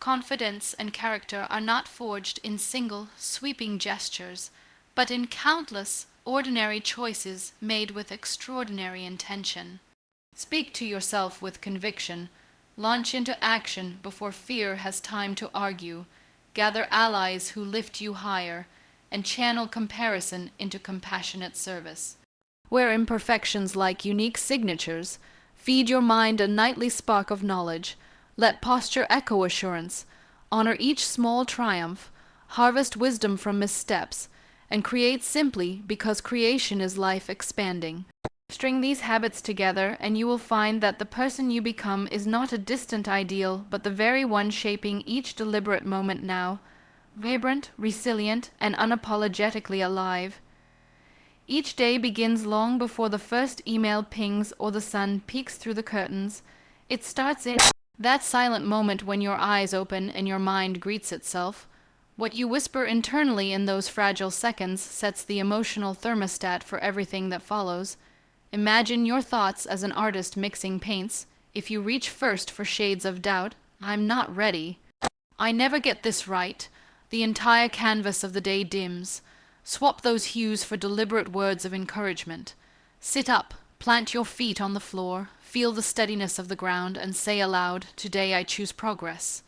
Confidence and character are not forged in single, sweeping gestures, but in countless, ordinary choices made with extraordinary intention. Speak to yourself with conviction. Launch into action before fear has time to argue. Gather allies who lift you higher, and channel comparison into compassionate service. Where imperfections like unique signatures, feed your mind a nightly spark of knowledge. Let posture echo assurance. Honor each small triumph. Harvest wisdom from missteps, and create simply because creation is life expanding. String these habits together, and you will find that the person you become is not a distant ideal, but the very one shaping each deliberate moment now, vibrant, resilient, and unapologetically alive. Each day begins long before the first email pings or the sun peeks through the curtains. It starts in that silent moment when your eyes open and your mind greets itself. What you whisper internally in those fragile seconds sets the emotional thermostat for everything that follows. Imagine your thoughts as an artist mixing paints. If you reach first for shades of doubt, "I'm not ready. I never get this right," the entire canvas of the day dims. Swap those hues for deliberate words of encouragement. Sit up, plant your feet on the floor, feel the steadiness of the ground, and say aloud, "Today I choose progress."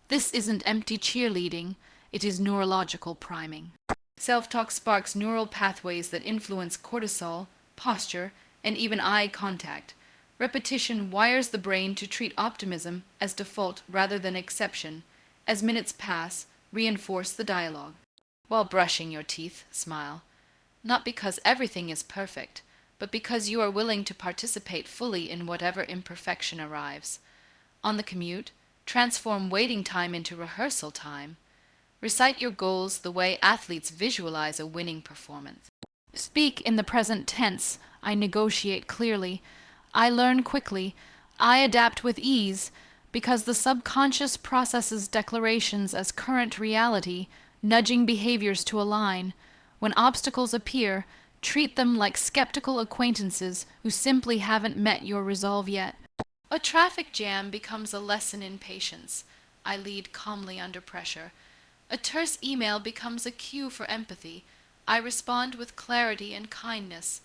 This isn't empty cheerleading, it is neurological priming. Self-talk sparks neural pathways that influence cortisol, posture, and even eye contact. Repetition wires the brain to treat optimism as default rather than exception. As minutes pass, reinforce the dialogue. While brushing your teeth, smile. Not because everything is perfect, but because you are willing to participate fully in whatever imperfection arrives. On the commute, transform waiting time into rehearsal time. Recite your goals the way athletes visualize a winning performance. Speak in the present tense. I negotiate clearly. I learn quickly. I adapt with ease, because the subconscious processes declarations as current reality, nudging behaviors to align. When obstacles appear, treat them like skeptical acquaintances who simply haven't met your resolve yet. A traffic jam becomes a lesson in patience. I lead calmly under pressure. A terse email becomes a cue for empathy. I respond with clarity and kindness.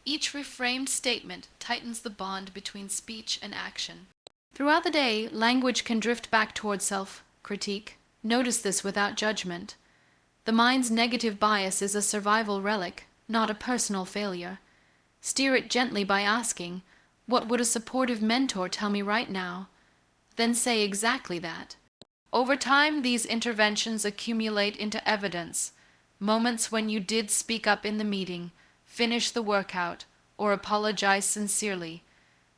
Each reframed statement tightens the bond between speech and action. Throughout the day, language can drift back toward self-critique. Notice this without judgment. The mind's negative bias is a survival relic, not a personal failure. Steer it gently by asking, "What would a supportive mentor tell me right now?" Then say exactly that. Over time, these interventions accumulate into evidence. Moments when you did speak up in the meeting, finish the workout, or apologize sincerely.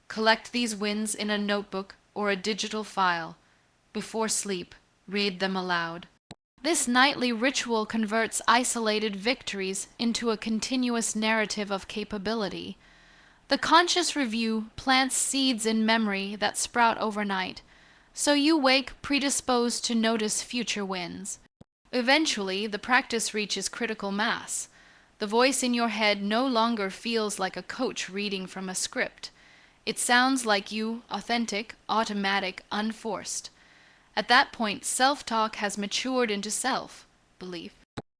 Collect these wins in a notebook or a digital file. Before sleep, read them aloud. This nightly ritual converts isolated victories into a continuous narrative of capability. The conscious review plants seeds in memory that sprout overnight, so you wake predisposed to notice future wins. Eventually, the practice reaches critical mass. The voice in your head no longer feels like a coach reading from a script. It sounds like you, authentic, automatic, unforced. At that point, self-talk has matured into self-belief.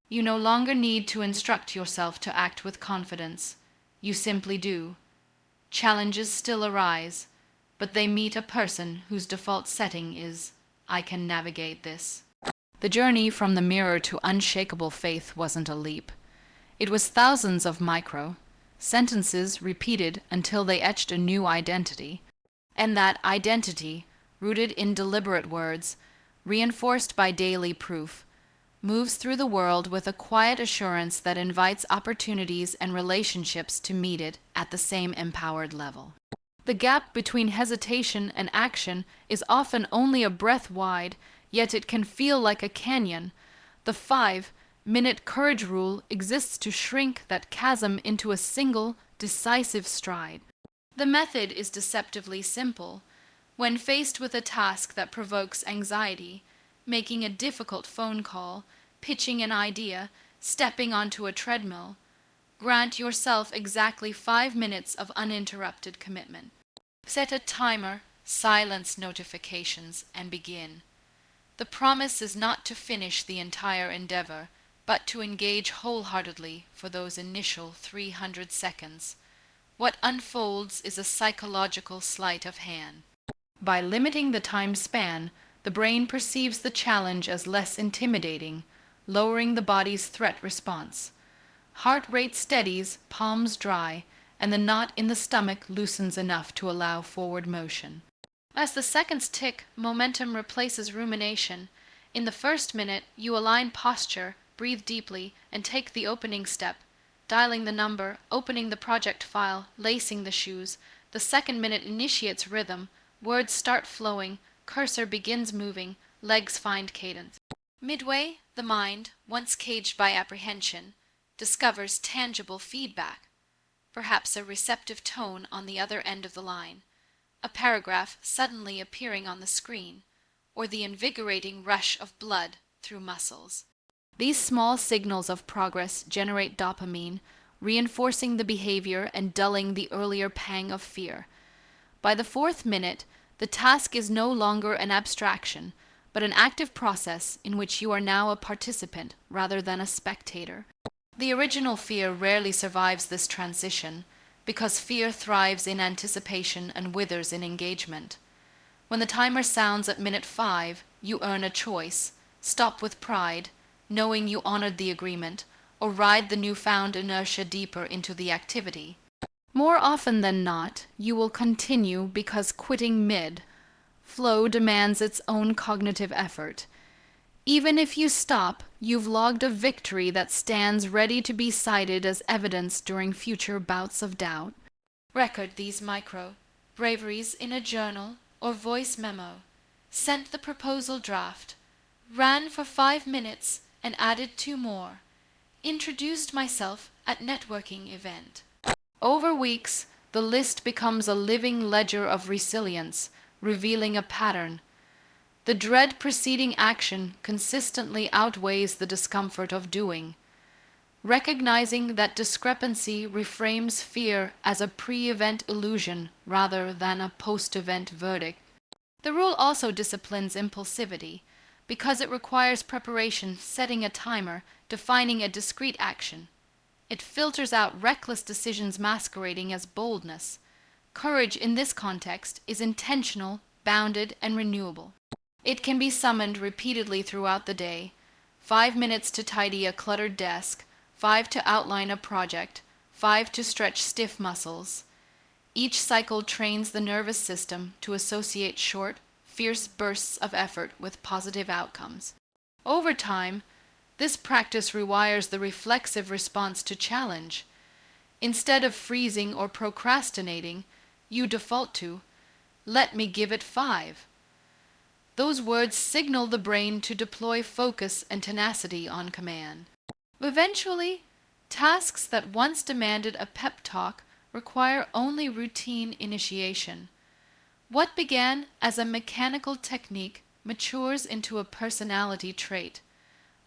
You no longer need to instruct yourself to act with confidence. You simply do. Challenges still arise, but they meet a person whose default setting is, "I can navigate this." The journey from the mirror to unshakable faith wasn't a leap. It was thousands of sentences repeated until they etched a new identity. And that identity, rooted in deliberate words, reinforced by daily proof, moves through the world with a quiet assurance that invites opportunities and relationships to meet it at the same empowered level. The gap between hesitation and action is often only a breath wide, yet it can feel like a canyon. The 5-minute courage rule exists to shrink that chasm into a single, decisive stride. The method is deceptively simple. When faced with a task that provokes anxiety, making a difficult phone call, pitching an idea, stepping onto a treadmill, grant yourself exactly 5 minutes of uninterrupted commitment. Set a timer, silence notifications, and begin. The promise is not to finish the entire endeavor, but to engage wholeheartedly for those initial 300 seconds. What unfolds is a psychological sleight of hand. By limiting the time span, the brain perceives the challenge as less intimidating, lowering the body's threat response. Heart rate steadies, palms dry, and the knot in the stomach loosens enough to allow forward motion. As the seconds tick, momentum replaces rumination. In the first minute, you align posture, breathe deeply, and take the opening step, dialing the number, opening the project file, lacing the shoes. The second minute initiates rhythm, words start flowing, cursor begins moving, legs find cadence. Midway, the mind, once caged by apprehension, discovers tangible feedback, perhaps a receptive tone on the other end of the line, a paragraph suddenly appearing on the screen, or the invigorating rush of blood through muscles. These small signals of progress generate dopamine, reinforcing the behavior and dulling the earlier pang of fear. By the fourth minute, the task is no longer an abstraction, but an active process in which you are now a participant rather than a spectator. The original fear rarely survives this transition, because fear thrives in anticipation and withers in engagement. When the timer sounds at minute 5, you earn a choice: stop with pride, knowing you honored the agreement, or ride the newfound inertia deeper into the activity. More often than not, you will continue because quitting mid-flow demands its own cognitive effort. Even if you stop, you've logged a victory that stands ready to be cited as evidence during future bouts of doubt. Record these braveries in a journal or voice memo. Sent the proposal draft. Ran for 5 minutes and added 2 more. Introduced myself at networking event. Over weeks, the list becomes a living ledger of resilience, revealing a pattern. The dread preceding action consistently outweighs the discomfort of doing. Recognizing that discrepancy reframes fear as a pre-event illusion rather than a post-event verdict. The rule also disciplines impulsivity, because it requires preparation, setting a timer, defining a discrete action. It filters out reckless decisions masquerading as boldness. Courage in this context is intentional, bounded, and renewable. It can be summoned repeatedly throughout the day: 5 minutes to tidy a cluttered desk, 5 to outline a project, 5 to stretch stiff muscles. Each cycle trains the nervous system to associate short, fierce bursts of effort with positive outcomes. Over time, this practice rewires the reflexive response to challenge. Instead of freezing or procrastinating, you default to, "Let me give it 5." Those words signal the brain to deploy focus and tenacity on command. Eventually, tasks that once demanded a pep talk require only routine initiation. What began as a mechanical technique matures into a personality trait,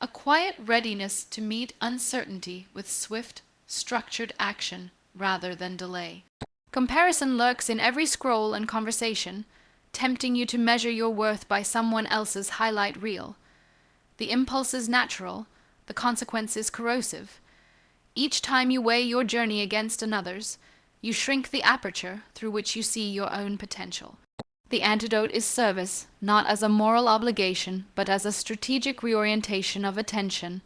a quiet readiness to meet uncertainty with swift, structured action rather than delay. Comparison lurks in every scroll and conversation, tempting you to measure your worth by someone else's highlight reel. The impulse is natural, the consequence is corrosive. Each time you weigh your journey against another's, you shrink the aperture through which you see your own potential. The antidote is service, not as a moral obligation, but as a strategic reorientation of attention.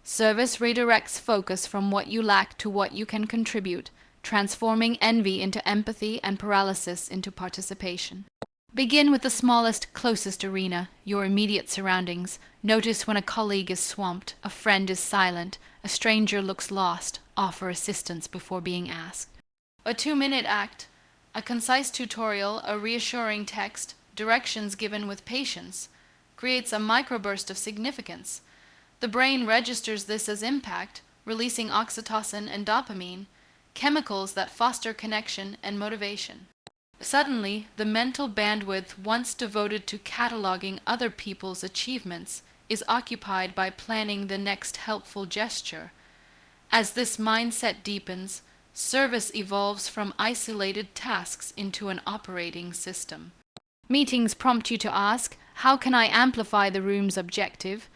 Service redirects focus from what you lack to what you can contribute, transforming envy into empathy and paralysis into participation. Begin with the smallest, closest arena, your immediate surroundings. Notice when a colleague is swamped, a friend is silent, a stranger looks lost. Offer assistance before being asked. A 2-minute act, a concise tutorial, a reassuring text, directions given with patience, creates a microburst of significance. The brain registers this as impact, releasing oxytocin and dopamine, chemicals that foster connection and motivation. Suddenly, the mental bandwidth once devoted to cataloging other people's achievements is occupied by planning the next helpful gesture. As this mindset deepens, service evolves from isolated tasks into an operating system. Meetings prompt you to ask, how can I amplify the room's objective?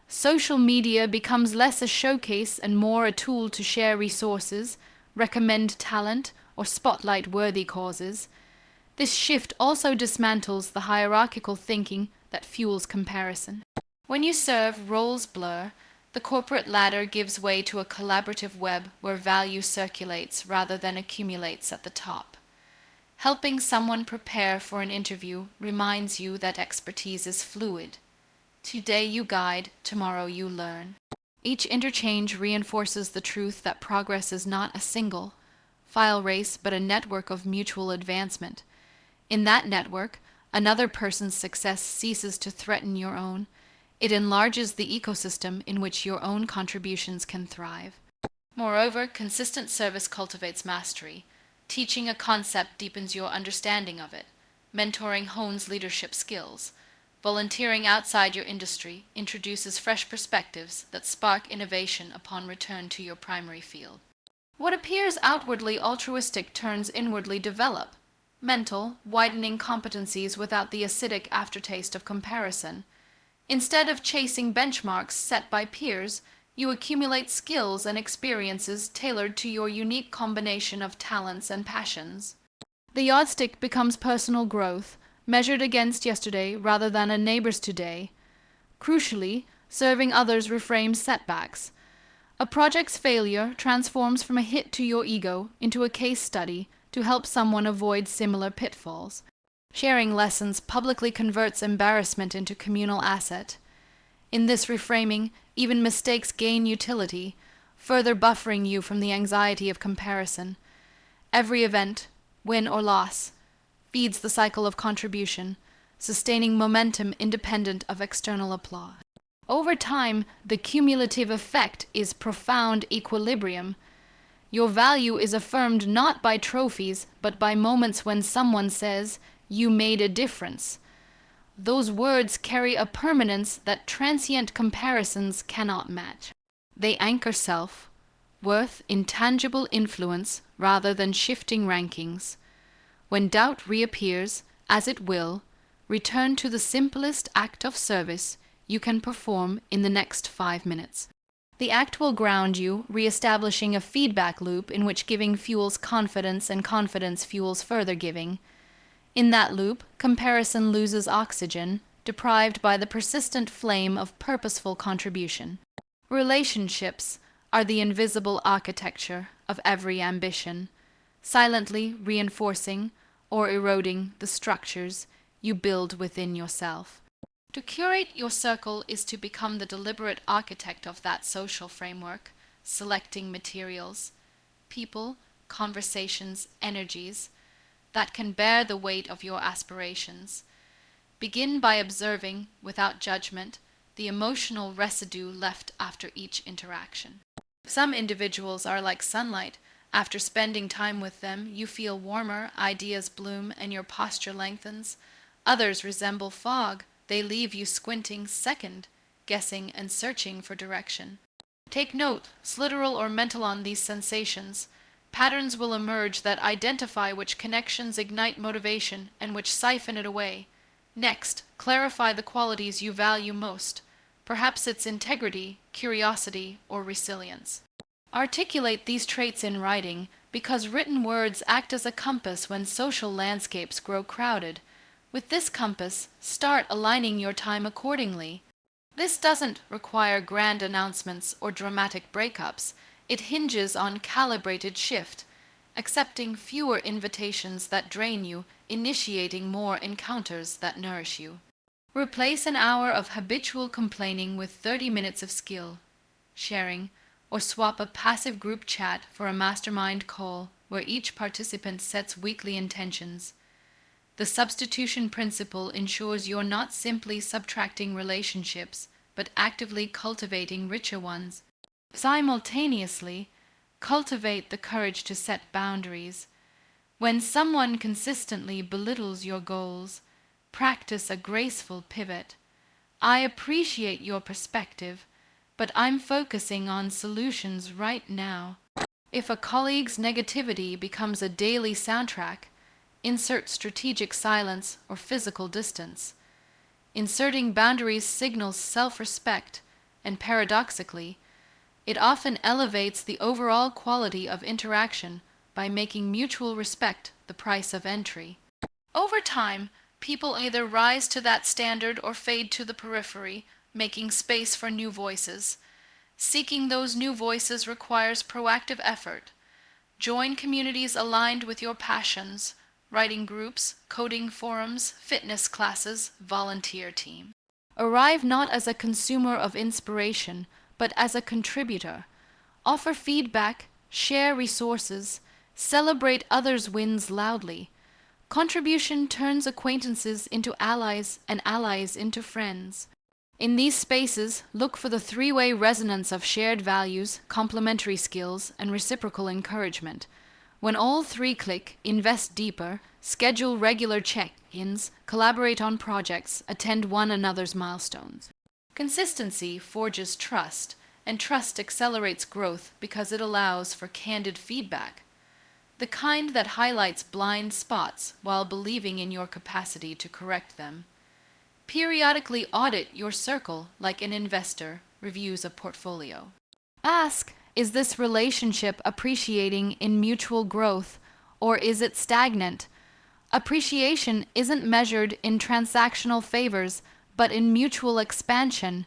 Social media becomes less a showcase and more a tool to share resources, recommend talent, or spotlight worthy causes. This shift also dismantles the hierarchical thinking that fuels comparison. When you serve, roles blur. The corporate ladder gives way to a collaborative web where value circulates rather than accumulates at the top. Helping someone prepare for an interview reminds you that expertise is fluid. Today you guide, tomorrow you learn. Each interchange reinforces the truth that progress is not a single file race but a network of mutual advancement. In that network, another person's success ceases to threaten your own. It enlarges the ecosystem in which your own contributions can thrive. Moreover, consistent service cultivates mastery. Teaching a concept deepens your understanding of it. Mentoring hones leadership skills. Volunteering outside your industry introduces fresh perspectives that spark innovation upon return to your primary field. What appears outwardly altruistic turns inwardly develop. Mental, widening competencies without the acidic aftertaste of comparison. Instead of chasing benchmarks set by peers, you accumulate skills and experiences tailored to your unique combination of talents and passions. The yardstick becomes personal growth, measured against yesterday rather than a neighbor's today. Crucially, serving others reframes setbacks. A project's failure transforms from a hit to your ego into a case study to help someone avoid similar pitfalls. Sharing lessons publicly converts embarrassment into communal asset. In this reframing, even mistakes gain utility, further buffering you from the anxiety of comparison. Every event, win or loss, feeds the cycle of contribution, sustaining momentum independent of external applause. Over time, the cumulative effect is profound equilibrium. Your value is affirmed not by trophies, but by moments when someone says, "You made a difference." Those words carry a permanence that transient comparisons cannot match. They anchor self-worth in tangible influence rather than shifting rankings. When doubt reappears, as it will, return to the simplest act of service you can perform in the next 5 minutes. The act will ground you, re-establishing a feedback loop in which giving fuels confidence and confidence fuels further giving. In that loop, comparison loses oxygen, deprived by the persistent flame of purposeful contribution. Relationships are the invisible architecture of every ambition, silently reinforcing or eroding the structures you build within yourself. To curate your circle is to become the deliberate architect of that social framework, selecting materials, people, conversations, energies that can bear the weight of your aspirations. Begin by observing, without judgment, the emotional residue left after each interaction. Some individuals are like sunlight. After spending time with them, you feel warmer, ideas bloom, and your posture lengthens. Others resemble fog. They leave you squinting, second, guessing, and searching for direction. Take note, literal or mental, on these sensations. Patterns will emerge that identify which connections ignite motivation and which siphon it away. Next, clarify the qualities you value most. Perhaps it's integrity, curiosity, or resilience. Articulate these traits in writing, because written words act as a compass when social landscapes grow crowded. With this compass, start aligning your time accordingly. This doesn't require grand announcements or dramatic breakups. It hinges on calibrated shift, accepting fewer invitations that drain you, initiating more encounters that nourish you. Replace an hour of habitual complaining with 30 minutes of skill, sharing, or swap a passive group chat for a mastermind call where each participant sets weekly intentions. The substitution principle ensures you're not simply subtracting relationships, but actively cultivating richer ones. Simultaneously, cultivate the courage to set boundaries. When someone consistently belittles your goals, practice a graceful pivot. I appreciate your perspective, but I'm focusing on solutions right now. If a colleague's negativity becomes a daily soundtrack, insert strategic silence or physical distance. Inserting boundaries signals self-respect, and paradoxically, it often elevates the overall quality of interaction by making mutual respect the price of entry. Over time, people either rise to that standard or fade to the periphery, making space for new voices. Seeking those new voices requires proactive effort. Join communities aligned with your passions, writing groups, coding forums, fitness classes, volunteer team. Arrive not as a consumer of inspiration, but as a contributor. Offer feedback, share resources, celebrate others' wins loudly. Contribution turns acquaintances into allies and allies into friends. In these spaces, look for the three-way resonance of shared values, complementary skills, and reciprocal encouragement. When all three click, invest deeper, schedule regular check-ins, collaborate on projects, attend one another's milestones. Consistency forges trust, and trust accelerates growth because it allows for candid feedback, the kind that highlights blind spots while believing in your capacity to correct them. Periodically audit your circle like an investor reviews a portfolio. Ask, is this relationship appreciating in mutual growth, or is it stagnant? Appreciation isn't measured in transactional favors, but in mutual expansion.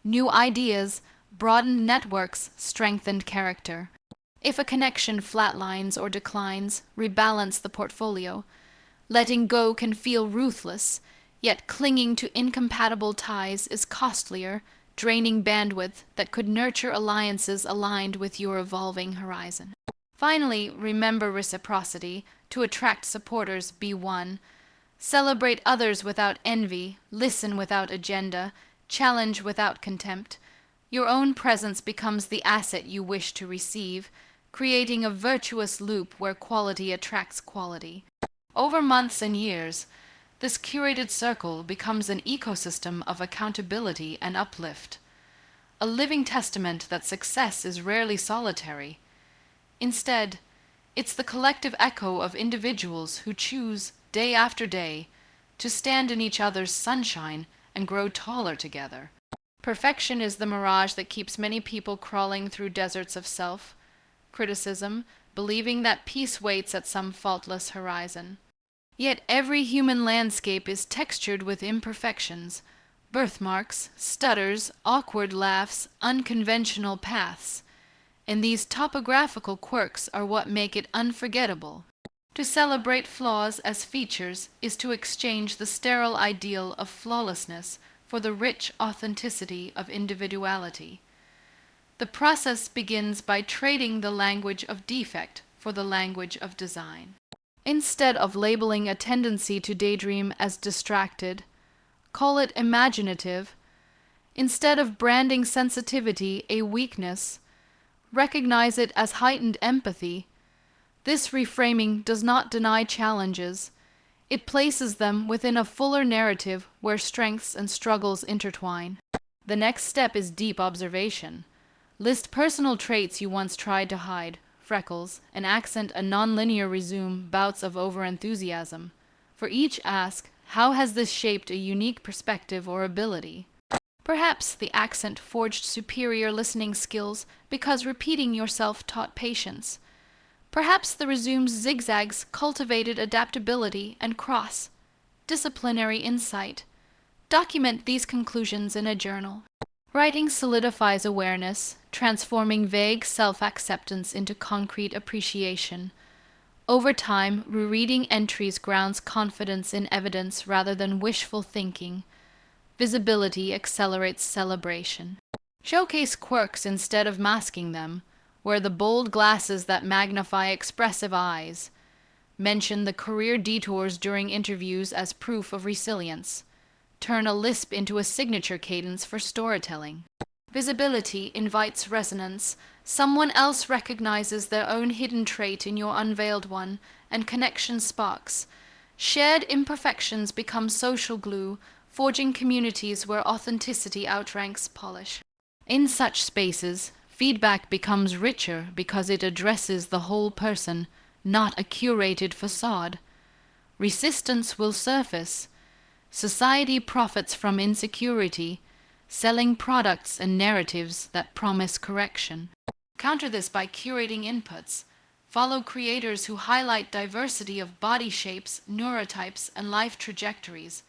New ideas, broadened networks, strengthened character. If a connection flatlines or declines, rebalance the portfolio. Letting go can feel ruthless, yet clinging to incompatible ties is costlier, draining bandwidth that could nurture alliances aligned with your evolving horizon. Finally, remember reciprocity. To attract supporters, be one. Celebrate others without envy, listen without agenda, challenge without contempt. Your own presence becomes the asset you wish to receive, creating a virtuous loop where quality attracts quality. Over months and years, this curated circle becomes an ecosystem of accountability and uplift, a living testament that success is rarely solitary. Instead, it's the collective echo of individuals who choose, day after day, to stand in each other's sunshine and grow taller together. Perfection is the mirage that keeps many people crawling through deserts of self-criticism, believing that peace waits at some faultless horizon. Yet every human landscape is textured with imperfections, birthmarks, stutters, awkward laughs, unconventional paths. And these topographical quirks are what make it unforgettable. To celebrate flaws as features is to exchange the sterile ideal of flawlessness for the rich authenticity of individuality. The process begins by trading the language of defect for the language of design. Instead of labeling a tendency to daydream as distracted, call it imaginative. Instead of branding sensitivity a weakness, recognize it as heightened empathy. This reframing does not deny challenges. It places them within a fuller narrative where strengths and struggles intertwine. The next step is deep observation. List personal traits you once tried to hide, freckles, and accent a nonlinear resume bouts of overenthusiasm. For each ask, how has this shaped a unique perspective or ability? Perhaps the accent forged superior listening skills because repeating yourself taught patience. Perhaps the resume's zigzags cultivated adaptability and disciplinary insight. Document these conclusions in a journal. Writing solidifies awareness, transforming vague self-acceptance into concrete appreciation. Over time, rereading entries grounds confidence in evidence rather than wishful thinking. Visibility accelerates celebration. Showcase quirks instead of masking them. Wear the bold glasses that magnify expressive eyes. Mention the career detours during interviews as proof of resilience. Turn a lisp into a signature cadence for storytelling. Visibility invites resonance. Someone else recognizes their own hidden trait in your unveiled one, and connection sparks. Shared imperfections become social glue, forging communities where authenticity outranks polish. In such spaces, feedback becomes richer because it addresses the whole person, not a curated facade. Resistance will surface. Society profits from insecurity, selling products and narratives that promise correction. Counter this by curating inputs. Follow creators who highlight diversity of body shapes, neurotypes, and life trajectories.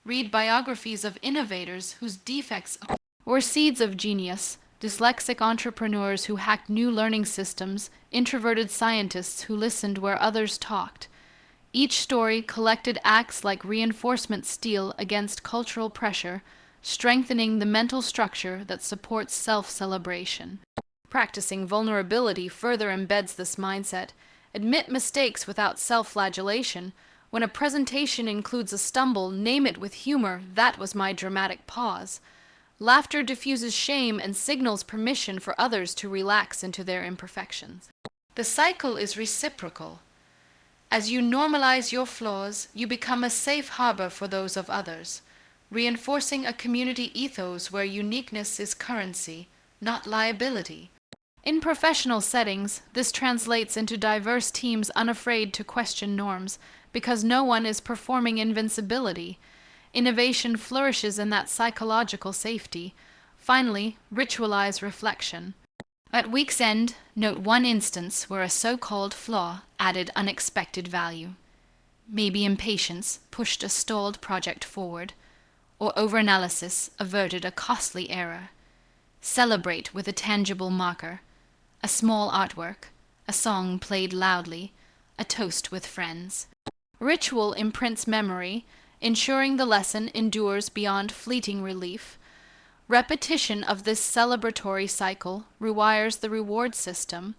Read biographies of innovators whose defects or seeds of genius, dyslexic entrepreneurs who hacked new learning systems, introverted scientists who listened where others talked. Each story collected acts like reinforcement steel against cultural pressure, strengthening the mental structure that supports self-celebration. Practicing vulnerability further embeds this mindset. Admit mistakes without self-flagellation. When a presentation includes a stumble, name it with humor, "That was my dramatic pause." Laughter diffuses shame and signals permission for others to relax into their imperfections. The cycle is reciprocal. As you normalize your flaws, you become a safe harbor for those of others, reinforcing a community ethos where uniqueness is currency, not liability. In professional settings, this translates into diverse teams unafraid to question norms, because no one is performing invincibility. Innovation flourishes in that psychological safety. Finally, ritualize reflection. At week's end, note one instance where a so-called flaw added unexpected value. Maybe impatience pushed a stalled project forward, or overanalysis averted a costly error. Celebrate with a tangible marker, a small artwork, a song played loudly, a toast with friends. Ritual imprints memory, ensuring the lesson endures beyond fleeting relief. Repetition of this celebratory cycle rewires the reward system.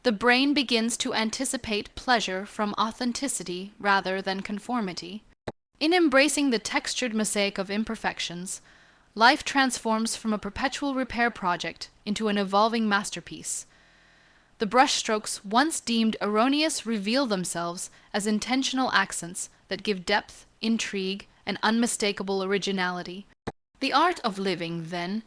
The brain begins to anticipate pleasure from authenticity rather than conformity. In embracing the textured mosaic of imperfections, life transforms from a perpetual repair project into an evolving masterpiece. The brushstrokes once deemed erroneous reveal themselves as intentional accents that give depth, intrigue, and unmistakable originality. The art of living, then,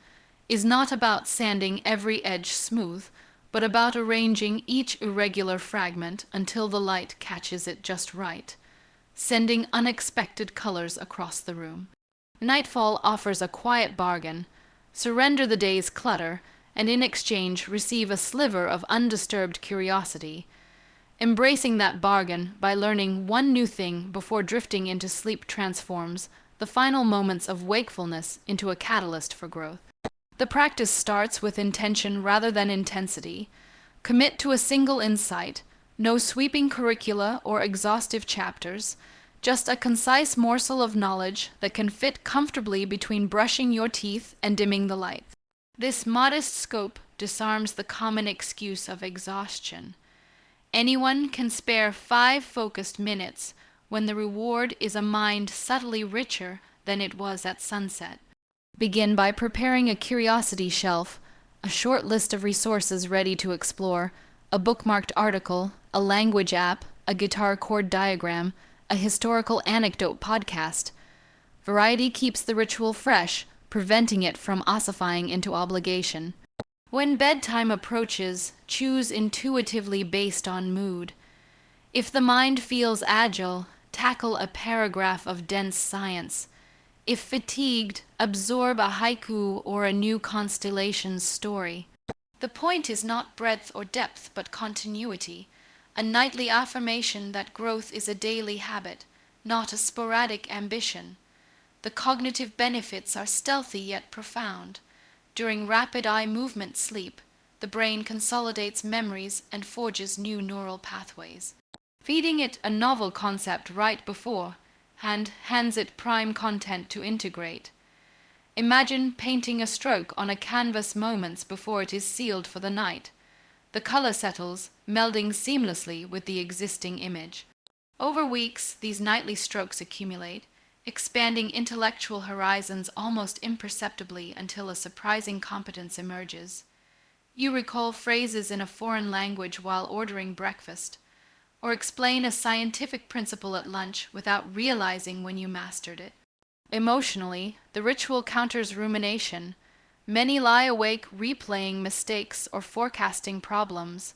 is not about sanding every edge smooth, but about arranging each irregular fragment until the light catches it just right, sending unexpected colors across the room. Nightfall offers a quiet bargain. Surrender the day's clutter, and in exchange receive a sliver of undisturbed curiosity. Embracing that bargain by learning one new thing before drifting into sleep transforms the final moments of wakefulness into a catalyst for growth. The practice starts with intention rather than intensity. Commit to a single insight, no sweeping curricula or exhaustive chapters, just a concise morsel of knowledge that can fit comfortably between brushing your teeth and dimming the lights. This modest scope disarms the common excuse of exhaustion. Anyone can spare 5 focused minutes when the reward is a mind subtly richer than it was at sunset. Begin by preparing a curiosity shelf, a short list of resources ready to explore, a bookmarked article, a language app, a guitar chord diagram, a historical anecdote podcast. Variety keeps the ritual fresh, preventing it from ossifying into obligation. When bedtime approaches, choose intuitively based on mood. If the mind feels agile, tackle a paragraph of dense science. If fatigued, absorb a haiku or a new constellation's story. The point is not breadth or depth, but continuity, a nightly affirmation that growth is a daily habit, not a sporadic ambition. The cognitive benefits are stealthy yet profound. During rapid eye movement sleep, the brain consolidates memories and forges new neural pathways. Feeding it a novel concept right before and hands it prime content to integrate. Imagine painting a stroke on a canvas moments before it is sealed for the night. The color settles, melding seamlessly with the existing image. Over weeks, these nightly strokes accumulate, expanding intellectual horizons almost imperceptibly until a surprising competence emerges. You recall phrases in a foreign language while ordering breakfast, or explain a scientific principle at lunch without realizing when you mastered it. Emotionally, the ritual counters rumination. Many lie awake replaying mistakes or forecasting problems.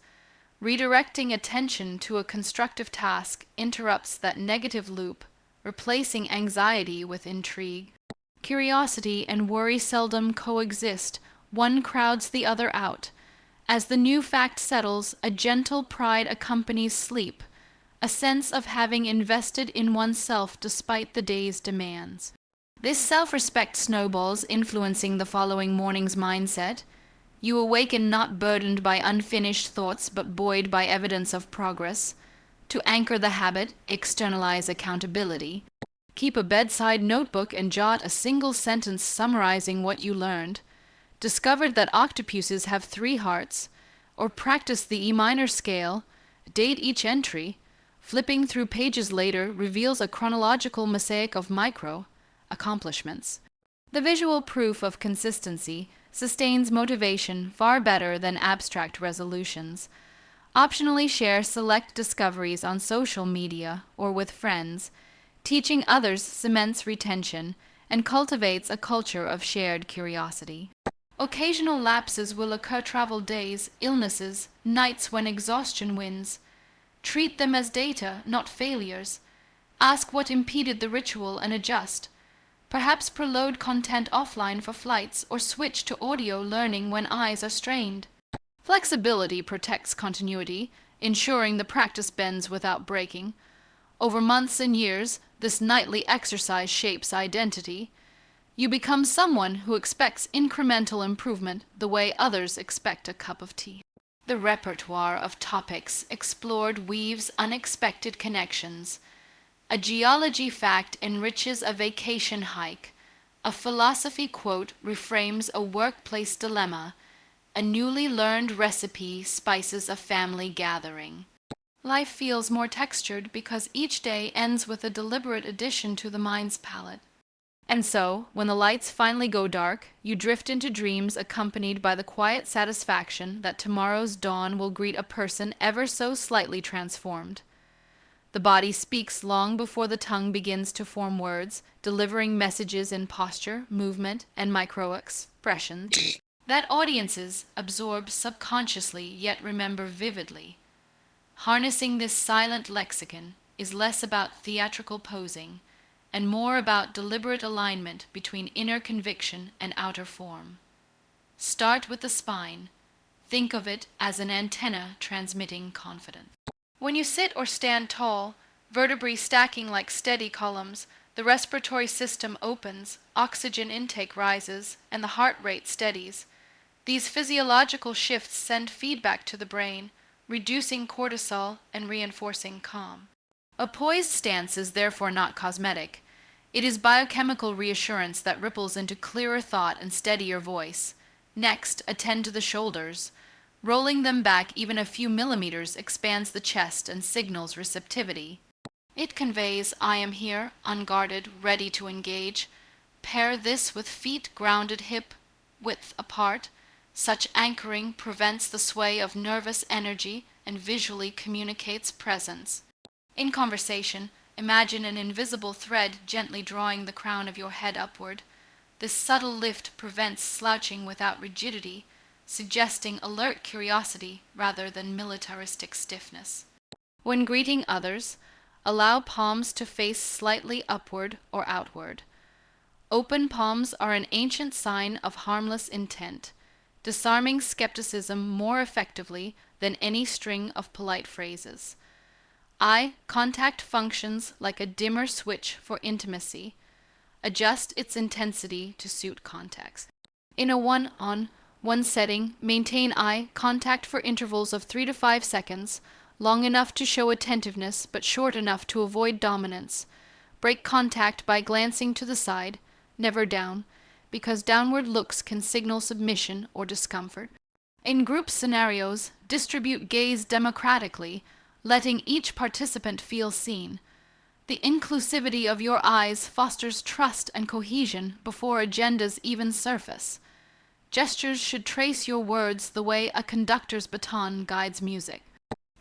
Redirecting attention to a constructive task interrupts that negative loop, replacing anxiety with intrigue. Curiosity and worry seldom coexist, one crowds the other out. As the new fact settles, a gentle pride accompanies sleep, a sense of having invested in oneself despite the day's demands. This self-respect snowballs, influencing the following morning's mindset. You awaken not burdened by unfinished thoughts but buoyed by evidence of progress. To anchor the habit, externalize accountability. Keep a bedside notebook and jot a single sentence summarizing what you learned. Discovered that octopuses have 3 hearts. Or practice the E minor scale. Date each entry. Flipping through pages later reveals a chronological mosaic of micro accomplishments. The visual proof of consistency sustains motivation far better than abstract resolutions. Optionally share select discoveries on social media or with friends. Teaching others cements retention and cultivates a culture of shared curiosity. Occasional lapses will occur: travel days, illnesses, nights when exhaustion wins. Treat them as data, not failures. Ask what impeded the ritual and adjust. Perhaps preload content offline for flights or switch to audio learning when eyes are strained. Flexibility protects continuity, ensuring the practice bends without breaking. Over months and years, this nightly exercise shapes identity. You become someone who expects incremental improvement the way others expect a cup of tea. The repertoire of topics explored weaves unexpected connections. A geology fact enriches a vacation hike. A philosophy quote reframes a workplace dilemma. A newly learned recipe spices a family gathering. Life feels more textured because each day ends with a deliberate addition to the mind's palette. And so, when the lights finally go dark, you drift into dreams accompanied by the quiet satisfaction that tomorrow's dawn will greet a person ever so slightly transformed. The body speaks long before the tongue begins to form words, delivering messages in posture, movement, and micro-expressions that audiences absorb subconsciously yet remember vividly. Harnessing this silent lexicon is less about theatrical posing and more about deliberate alignment between inner conviction and outer form. Start with the spine. Think of it as an antenna transmitting confidence. When you sit or stand tall, vertebrae stacking like steady columns, the respiratory system opens, oxygen intake rises, and the heart rate steadies. These physiological shifts send feedback to the brain, reducing cortisol and reinforcing calm. A poised stance is therefore not cosmetic. It is biochemical reassurance that ripples into clearer thought and steadier voice. Next, attend to the shoulders. Rolling them back even a few millimeters expands the chest and signals receptivity. It conveys, I am here, unguarded, ready to engage. Pair this with feet grounded hip width apart. Such anchoring prevents the sway of nervous energy and visually communicates presence. In conversation, imagine an invisible thread gently drawing the crown of your head upward. This subtle lift prevents slouching without rigidity, suggesting alert curiosity rather than militaristic stiffness. When greeting others, allow palms to face slightly upward or outward. Open palms are an ancient sign of harmless intent, disarming skepticism more effectively than any string of polite phrases. Eye contact functions like a dimmer switch for intimacy. Adjust its intensity to suit context. In a one-on-one setting, maintain eye contact for intervals of 3 to 5 seconds, long enough to show attentiveness but short enough to avoid dominance. Break contact by glancing to the side, never down, because downward looks can signal submission or discomfort. In group scenarios, distribute gaze democratically, letting each participant feel seen. The inclusivity of your eyes fosters trust and cohesion before agendas even surface. Gestures should trace your words the way a conductor's baton guides music.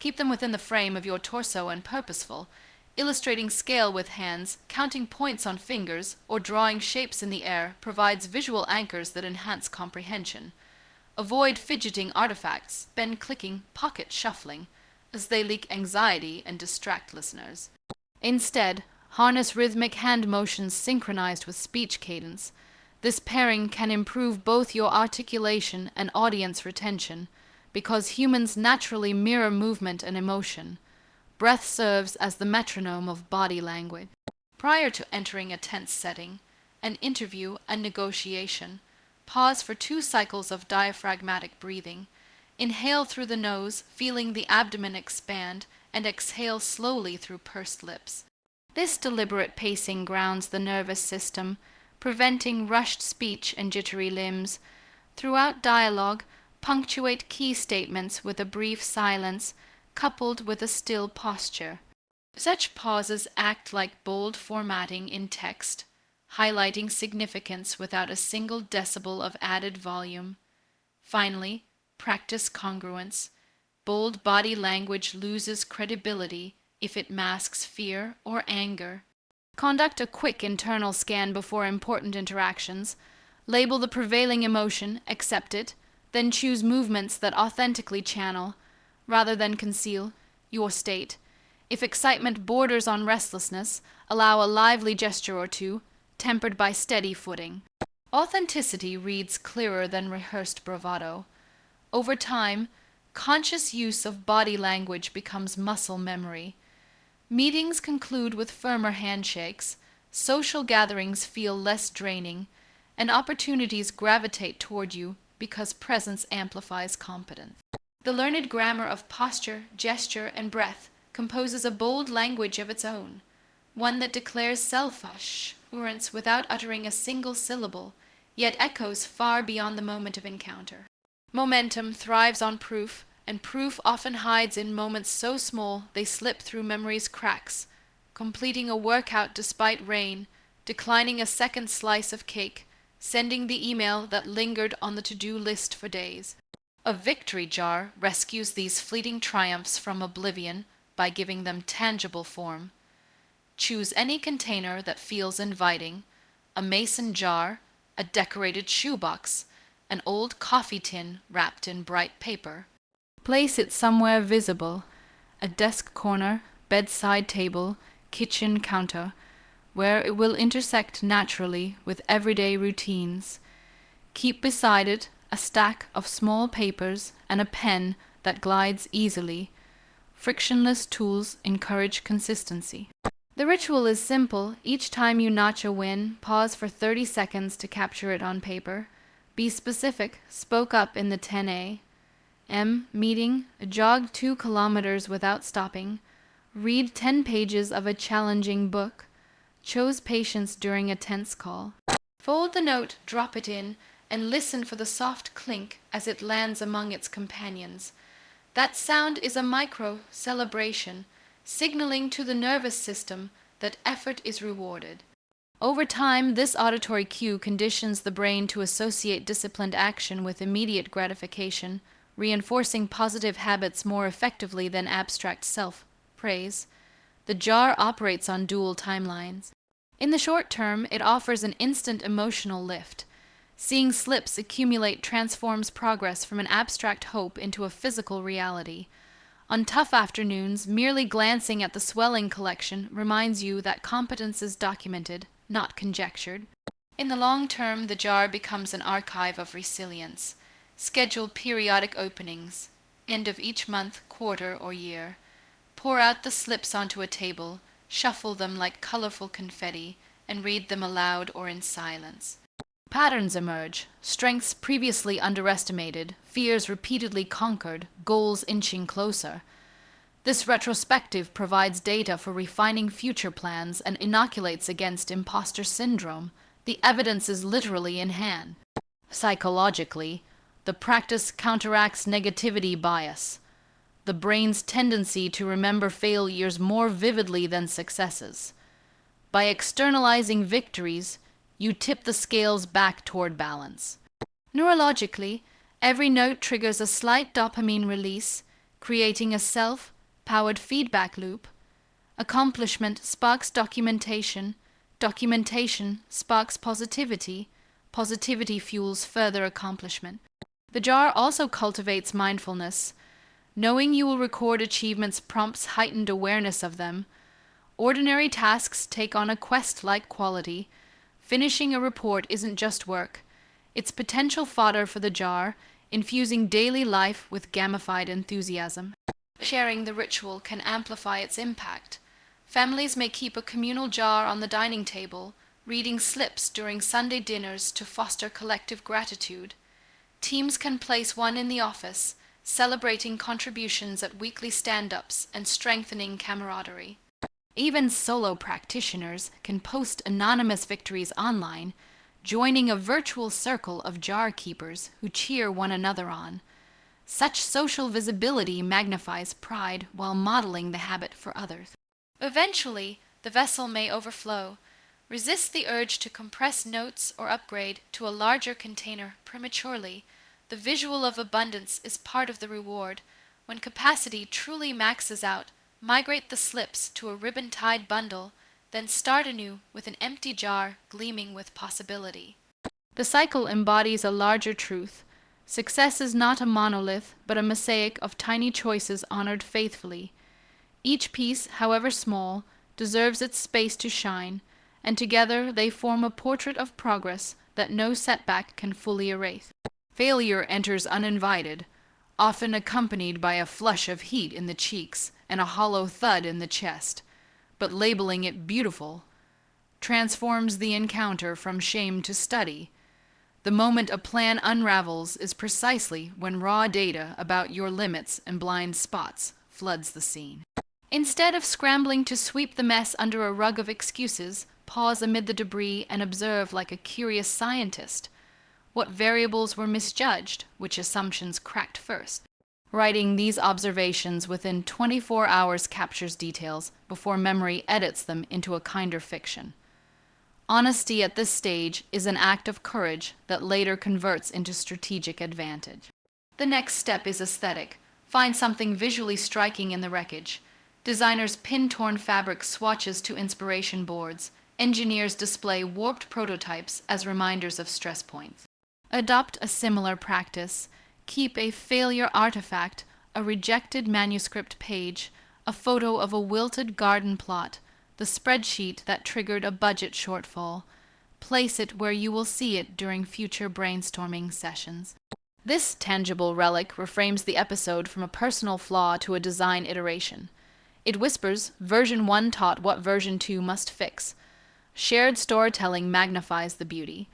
Keep them within the frame of your torso and purposeful, illustrating scale with hands, counting points on fingers, or drawing shapes in the air provides visual anchors that enhance comprehension. Avoid fidgeting artifacts, pen clicking, pocket shuffling, as they leak anxiety and distract listeners. Instead, harness rhythmic hand motions synchronized with speech cadence. This pairing can improve both your articulation and audience retention, because humans naturally mirror movement and emotion. Breath serves as the metronome of body language. Prior to entering a tense setting, an interview, and negotiation, pause for 2 cycles of diaphragmatic breathing. Inhale through the nose, feeling the abdomen expand, and exhale slowly through pursed lips. This deliberate pacing grounds the nervous system, preventing rushed speech and jittery limbs. Throughout dialogue, punctuate key statements with a brief silence, coupled with a still posture. Such pauses act like bold formatting in text, highlighting significance without a single decibel of added volume. Finally, practice congruence. Bold body language loses credibility if it masks fear or anger. Conduct a quick internal scan before important interactions. Label the prevailing emotion, accept it, then choose movements that authentically channel, rather than conceal, your state. If excitement borders on restlessness, allow a lively gesture or two, tempered by steady footing. Authenticity reads clearer than rehearsed bravado. Over time, conscious use of body language becomes muscle memory. Meetings conclude with firmer handshakes, social gatherings feel less draining, and opportunities gravitate toward you because presence amplifies competence. The learned grammar of posture, gesture, and breath composes a bold language of its own, one that declares self-assurance without uttering a single syllable, yet echoes far beyond the moment of encounter. Momentum thrives on proof, and proof often hides in moments so small they slip through memory's cracks, completing a workout despite rain, declining a second slice of cake, sending the email that lingered on the to-do list for days. A victory jar rescues these fleeting triumphs from oblivion by giving them tangible form. Choose any container that feels inviting: a mason jar, a decorated shoebox, an old coffee tin wrapped in bright paper. Place it somewhere visible: a desk corner, bedside table, kitchen counter, where it will intersect naturally with everyday routines. Keep beside it a stack of small papers and a pen that glides easily. Frictionless tools encourage consistency. The ritual is simple. Each time you notch a win, pause for 30 seconds to capture it on paper. Be specific. Spoke up in the 10A. Meeting. Jogged 2 kilometers without stopping. Read 10 pages of a challenging book. Chose patience during a tense call. Fold the note, drop it in, and listen for the soft clink as it lands among its companions. That sound is a micro-celebration, signaling to the nervous system that effort is rewarded. Over time, this auditory cue conditions the brain to associate disciplined action with immediate gratification, reinforcing positive habits more effectively than abstract self-praise. The jar operates on dual timelines. In the short term, it offers an instant emotional lift. Seeing slips accumulate transforms progress from an abstract hope into a physical reality. On tough afternoons, merely glancing at the swelling collection reminds you that competence is documented, not conjectured. In the long term, the jar becomes an archive of resilience. Schedule periodic openings, end of each month, quarter, or year. Pour out the slips onto a table, shuffle them like colorful confetti, and read them aloud or in silence. Patterns emerge: strengths previously underestimated, fears repeatedly conquered, goals inching closer. This retrospective provides data for refining future plans and inoculates against imposter syndrome. The evidence is literally in hand. Psychologically, the practice counteracts negativity bias, the brain's tendency to remember failures more vividly than successes. By externalizing victories, you tip the scales back toward balance. Neurologically, every note triggers a slight dopamine release, creating a self-powered feedback loop. Accomplishment sparks documentation, documentation sparks positivity, positivity fuels further accomplishment. The jar also cultivates mindfulness. Knowing you will record achievements prompts heightened awareness of them. Ordinary tasks take on a quest-like quality. Finishing a report isn't just work. It's potential fodder for the jar, infusing daily life with gamified enthusiasm. Sharing the ritual can amplify its impact. Families may keep a communal jar on the dining table, reading slips during Sunday dinners to foster collective gratitude. Teams can place one in the office, celebrating contributions at weekly stand-ups and strengthening camaraderie. Even solo practitioners can post anonymous victories online, joining a virtual circle of jar keepers who cheer one another on. Such social visibility magnifies pride while modeling the habit for others. Eventually, the vessel may overflow. Resist the urge to compress notes or upgrade to a larger container prematurely. The visual of abundance is part of the reward. When capacity truly maxes out, migrate the slips to a ribbon-tied bundle, then start anew with an empty jar gleaming with possibility. The cycle embodies a larger truth. Success is not a monolith, but a mosaic of tiny choices honored faithfully. Each piece, however small, deserves its space to shine, and together they form a portrait of progress that no setback can fully erase. Failure enters uninvited, often accompanied by a flush of heat in the cheeks and a hollow thud in the chest, but labeling it beautiful transforms the encounter from shame to study. The moment a plan unravels is precisely when raw data about your limits and blind spots floods the scene. Instead of scrambling to sweep the mess under a rug of excuses, pause amid the debris and observe like a curious scientist. What variables were misjudged? Which assumptions cracked first? Writing these observations within 24 hours captures details before memory edits them into a kinder fiction. Honesty at this stage is an act of courage that later converts into strategic advantage. The next step is aesthetic. Find something visually striking in the wreckage. Designers pin torn fabric swatches to inspiration boards. Engineers display warped prototypes as reminders of stress points. Adopt a similar practice. Keep a failure artifact, a rejected manuscript page, a photo of a wilted garden plot, the spreadsheet that triggered a budget shortfall. Place it where you will see it during future brainstorming sessions. This tangible relic reframes the episode from a personal flaw to a design iteration. It whispers, version 1 taught what version 2 must fix. Shared storytelling magnifies the beauty.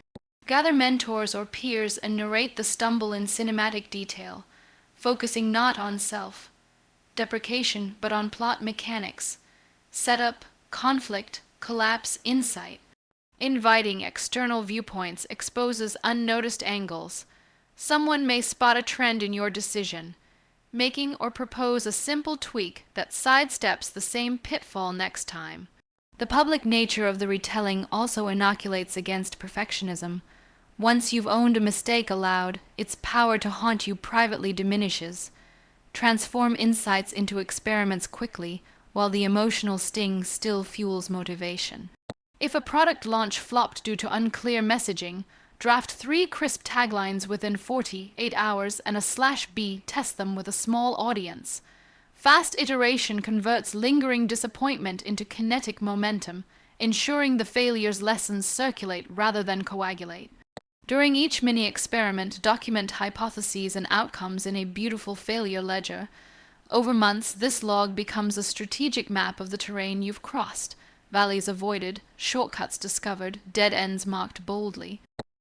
Gather mentors or peers and narrate the stumble in cinematic detail, focusing not on self-deprecation but on plot mechanics, setup, conflict, collapse, insight. Inviting external viewpoints exposes unnoticed angles. Someone may spot a trend in your decision, making or propose a simple tweak that sidesteps the same pitfall next time. The public nature of the retelling also inoculates against perfectionism. Once you've owned a mistake aloud, its power to haunt you privately diminishes. Transform insights into experiments quickly, while the emotional sting still fuels motivation. If a product launch flopped due to unclear messaging, draft 3 crisp taglines within 48 hours and a /B test them with a small audience. Fast iteration converts lingering disappointment into kinetic momentum, ensuring the failure's lessons circulate rather than coagulate. During each mini-experiment, document hypotheses and outcomes in a beautiful failure ledger. Over months, this log becomes a strategic map of the terrain you've crossed, valleys avoided, shortcuts discovered, dead ends marked boldly.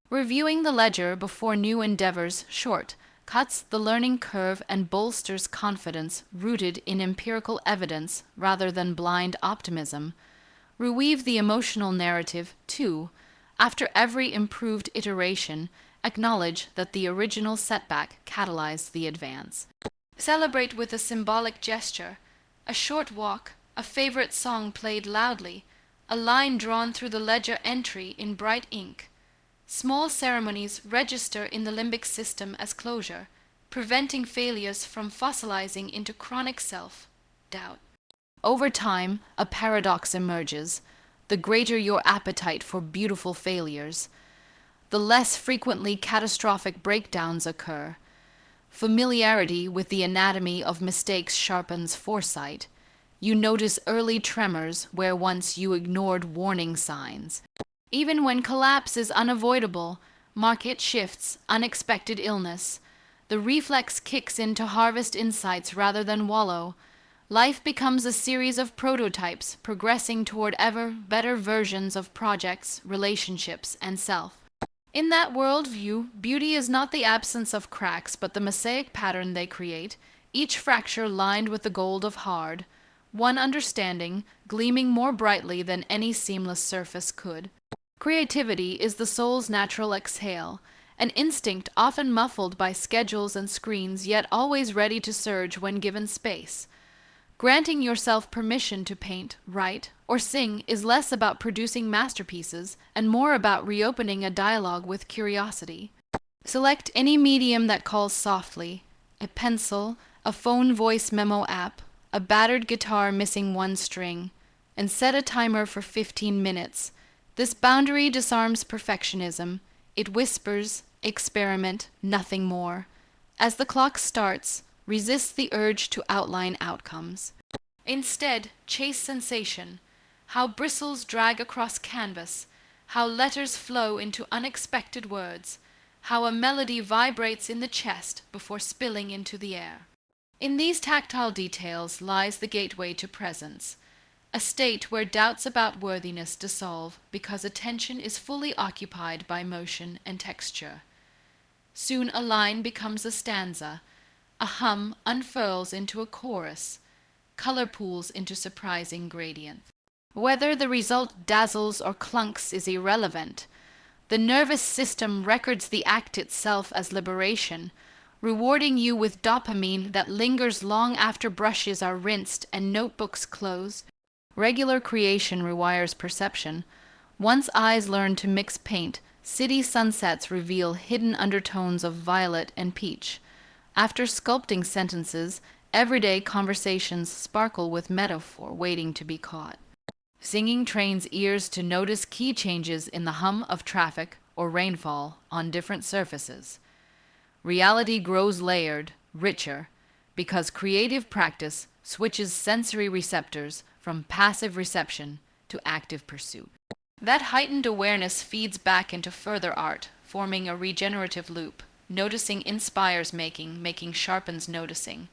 Reviewing the ledger before new endeavors cuts the learning curve and bolsters confidence rooted in empirical evidence rather than blind optimism. Reweave the emotional narrative, too. After every improved iteration, acknowledge that the original setback catalyzed the advance. Celebrate with a symbolic gesture, a short walk, a favorite song played loudly, a line drawn through the ledger entry in bright ink. Small ceremonies register in the limbic system as closure, preventing failures from fossilizing into chronic self-doubt. Over time, a paradox emerges. The greater your appetite for beautiful failures, the less frequently catastrophic breakdowns occur. Familiarity with the anatomy of mistakes sharpens foresight. You notice early tremors where once you ignored warning signs. Even when collapse is unavoidable, market shifts, unexpected illness, the reflex kicks in to harvest insights rather than wallow. Life becomes a series of prototypes progressing toward ever better versions of projects, relationships, and self. In that worldview, beauty is not the absence of cracks, but the mosaic pattern they create, each fracture lined with the gold of hard, one understanding gleaming more brightly than any seamless surface could. Creativity is the soul's natural exhale, an instinct often muffled by schedules and screens, yet always ready to surge when given space. Granting yourself permission to paint, write, or sing is less about producing masterpieces and more about reopening a dialogue with curiosity. Select any medium that calls softly: a pencil, a phone voice memo app, a battered guitar missing one string, and set a timer for 15 minutes. This boundary disarms perfectionism. It whispers, experiment, nothing more. As the clock starts, resist the urge to outline outcomes. Instead, chase sensation: how bristles drag across canvas, how letters flow into unexpected words, how a melody vibrates in the chest before spilling into the air. In these tactile details lies the gateway to presence, a state where doubts about worthiness dissolve because attention is fully occupied by motion and texture. Soon a line becomes a stanza, a hum unfurls into a chorus, color pools into surprising gradients. Whether the result dazzles or clunks is irrelevant. The nervous system records the act itself as liberation, rewarding you with dopamine that lingers long after brushes are rinsed and notebooks close. Regular creation rewires perception. Once eyes learn to mix paint, city sunsets reveal hidden undertones of violet and peach. After sculpting sentences, everyday conversations sparkle with metaphor waiting to be caught. Singing trains ears to notice key changes in the hum of traffic or rainfall on different surfaces. Reality grows layered, richer, because creative practice switches sensory receptors from passive reception to active pursuit. That heightened awareness feeds back into further art, forming a regenerative loop. Noticing inspires making, making sharpens noticing.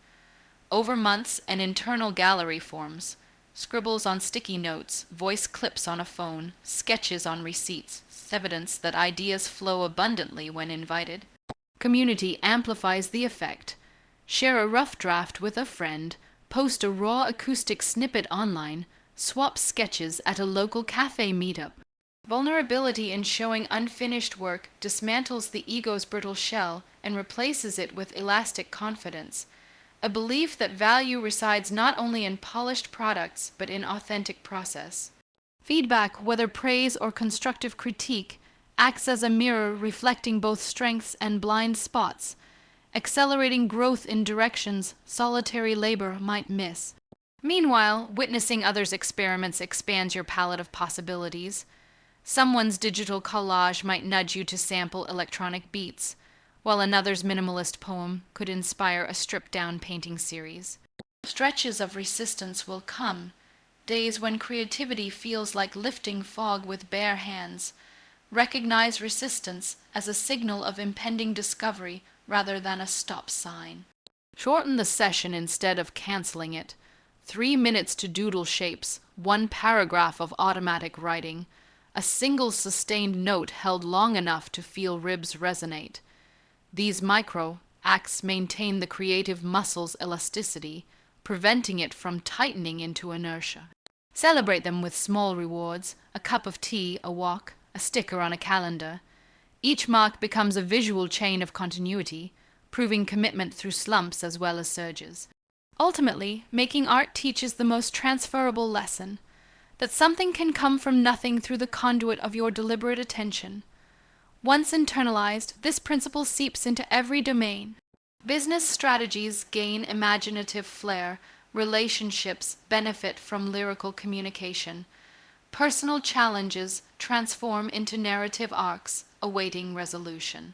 Over months, an internal gallery forms: scribbles on sticky notes, voice clips on a phone, sketches on receipts, evidence that ideas flow abundantly when invited. Community amplifies the effect. Share a rough draft with a friend, post a raw acoustic snippet online, swap sketches at a local cafe meetup. Vulnerability in showing unfinished work dismantles the ego's brittle shell and replaces it with elastic confidence, a belief that value resides not only in polished products but in authentic process. Feedback, whether praise or constructive critique, acts as a mirror reflecting both strengths and blind spots, accelerating growth in directions solitary labor might miss. Meanwhile, witnessing others' experiments expands your palette of possibilities. Someone's digital collage might nudge you to sample electronic beats, while another's minimalist poem could inspire a stripped-down painting series. Stretches of resistance will come, days when creativity feels like lifting fog with bare hands. Recognize resistance as a signal of impending discovery rather than a stop sign. Shorten the session instead of canceling it. 3 minutes to doodle shapes, 1 paragraph of automatic writing, a single sustained note held long enough to feel ribs resonate. These micro acts maintain the creative muscle's elasticity, preventing it from tightening into inertia. Celebrate them with small rewards: a cup of tea, a walk, a sticker on a calendar. Each mark becomes a visual chain of continuity, proving commitment through slumps as well as surges. Ultimately, making art teaches the most transferable lesson: that something can come from nothing through the conduit of your deliberate attention. Once internalized, this principle seeps into every domain. Business strategies gain imaginative flair, relationships benefit from lyrical communication, personal challenges transform into narrative arcs awaiting resolution.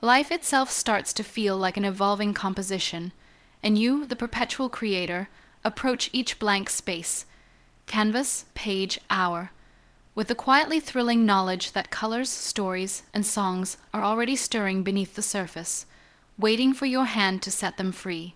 Life itself starts to feel like an evolving composition, and you, the perpetual creator, approach each blank space, canvas, page, hour, with the quietly thrilling knowledge that colors, stories, and songs are already stirring beneath the surface, waiting for your hand to set them free,